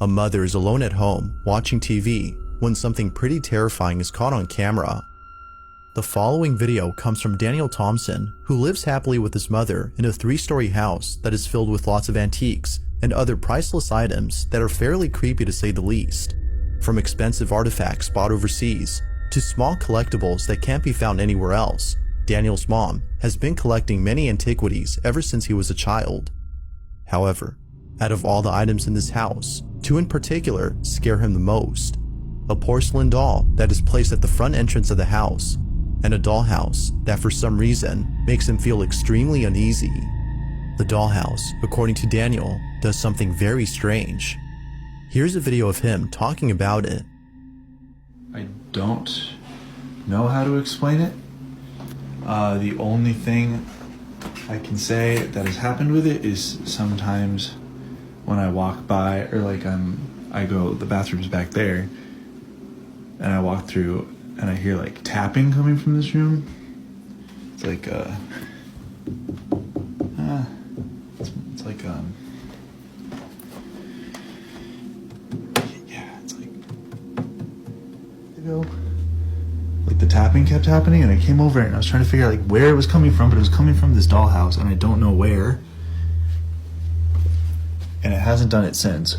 A mother is alone at home watching TV when something pretty terrifying is caught on camera. The following video comes from Daniel Thompson, who lives happily with his mother in a 3-story house that is filled with lots of antiques and other priceless items that are fairly creepy to say the least. From expensive artifacts bought overseas to small collectibles that can't be found anywhere else, Daniel's mom has been collecting many antiquities ever since he was a child. However, out of all the items in this house, 2 in particular scare him the most. A porcelain doll that is placed at the front entrance of the house, and a dollhouse that for some reason makes him feel extremely uneasy. The dollhouse, according to Daniel, does something very strange. Here's a video of him talking about it. I don't know how to explain it. The only thing I can say that has happened with it is sometimes when I walk by, or like I go, the bathroom's back there, and I walk through and I hear like tapping coming from this room. It's like it's like yeah, it's like like the tapping kept happening, and I came over and I was trying to figure out like where it was coming from, but it was coming from this dollhouse, and I don't know where. And it hasn't done it since.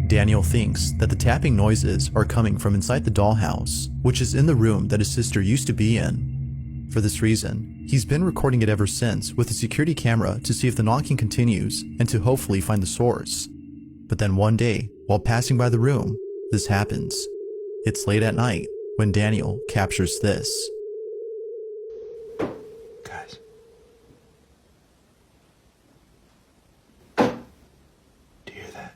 Daniel thinks that the tapping noises are coming from inside the dollhouse, which is in the room that his sister used to be in. For this reason, he's been recording it ever since with a security camera to see if the knocking continues and to hopefully find the source. But then one day, while passing by the room, this happens. It's late at night when Daniel captures this. Guys. Do you hear that?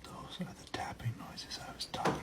Those are the tapping noises I was talking about.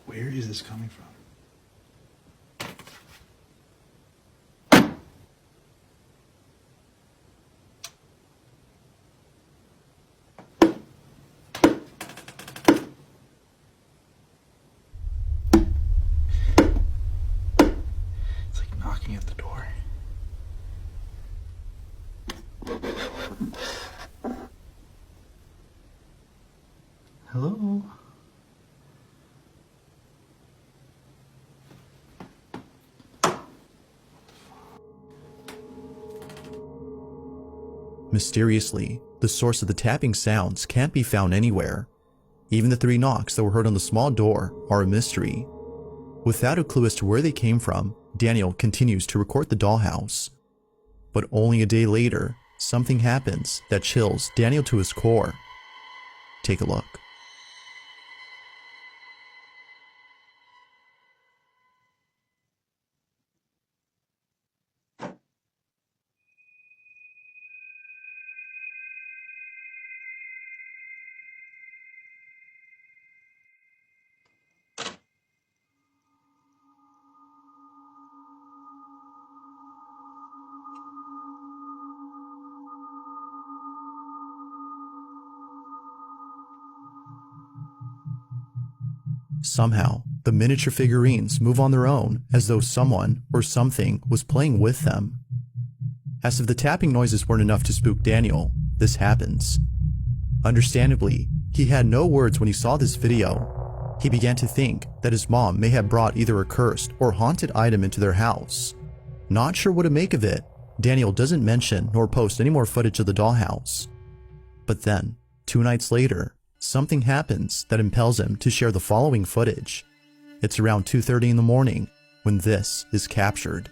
Where is this coming from? It's like knocking at the door. Hello? Mysteriously, the source of the tapping sounds can't be found anywhere. Even the 3 knocks that were heard on the small door are a mystery. Without a clue as to where they came from, Daniel continues to record the dollhouse. But only a day later, something happens that chills Daniel to his core. Take a look. Somehow, the miniature figurines move on their own as though someone or something was playing with them. As if the tapping noises weren't enough to spook Daniel, this happens. Understandably, he had no words when he saw this video. He began to think that his mom may have brought either a cursed or haunted item into their house. Not sure what to make of it, Daniel doesn't mention nor post any more footage of the dollhouse. But then, 2 nights later, something happens that impels him to share the following footage. It's around 2:30 in the morning when this is captured.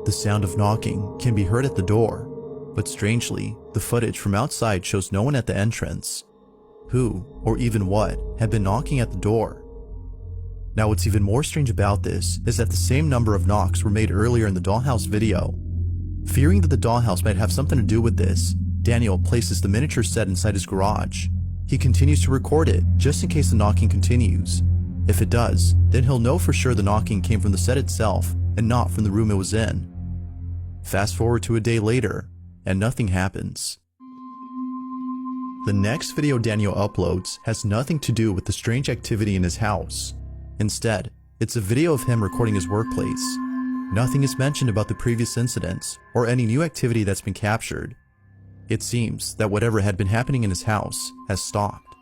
The sound of knocking can be heard at the door, but strangely, the footage from outside shows no one at the entrance. Who, or even what, had been knocking at the door? Now what's even more strange about this is that the same number of knocks were made earlier in the dollhouse video. Fearing that the dollhouse might have something to do with this, Daniel places the miniature set inside his garage. He continues to record it just in case the knocking continues. If it does, then he'll know for sure the knocking came from the set itself and not from the room it was in. Fast forward to a day later, and nothing happens. The next video Daniel uploads has nothing to do with the strange activity in his house. Instead, it's a video of him recording his workplace. Nothing is mentioned about the previous incidents or any new activity that's been captured. It seems that whatever had been happening in his house has stopped.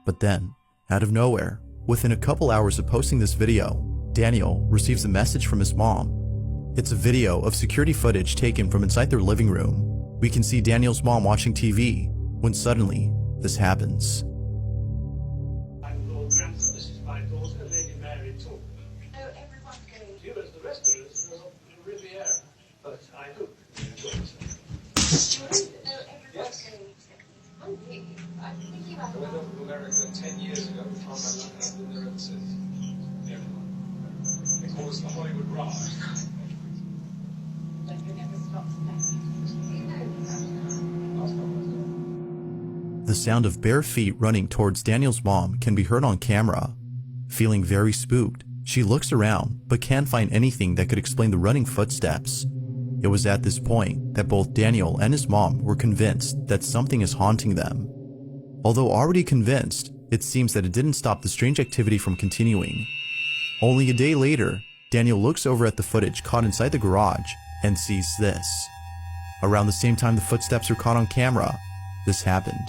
But then, out of nowhere, within a couple hours of posting this video, Daniel receives a message from his mom. It's a video of security footage taken from inside their living room. We can see Daniel's mom watching TV when suddenly this happens. I'm Lord Grantham. This is my daughter, Lady Mary Talbot. Oh, everyone's going. You, as the rest of us, will Riviera. But I hope you enjoy yourself. Oh, everyone's Yes. going. I'm big. I think you have I went over to America 10 years ago and found my life, and I've been there ever since. Everyone. They call us the Hollywood Rise. But you never stop stacking. You know. The sound of bare feet running towards Daniel's mom can be heard on camera. Feeling very spooked, she looks around but can't find anything that could explain the running footsteps. It was at this point that both Daniel and his mom were convinced that something is haunting them. Although already convinced, it seems that it didn't stop the strange activity from continuing. Only a day later, Daniel looks over at the footage caught inside the garage and sees this. Around the same time the footsteps are caught on camera, this happened.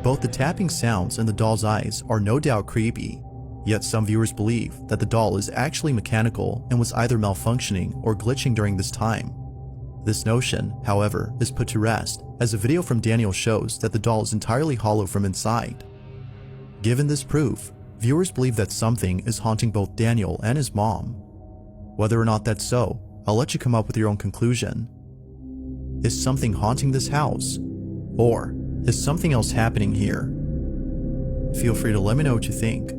Both the tapping sounds and the doll's eyes are no doubt creepy, yet some viewers believe that the doll is actually mechanical and was either malfunctioning or glitching during this time. This notion, however, is put to rest as a video from Daniel shows that the doll is entirely hollow from inside. Given this proof, viewers believe that something is haunting both Daniel and his mom. Whether or not that's so, I'll let you come up with your own conclusion. Is something haunting this house? Or Is something else happening here? Feel free to let me know what you think.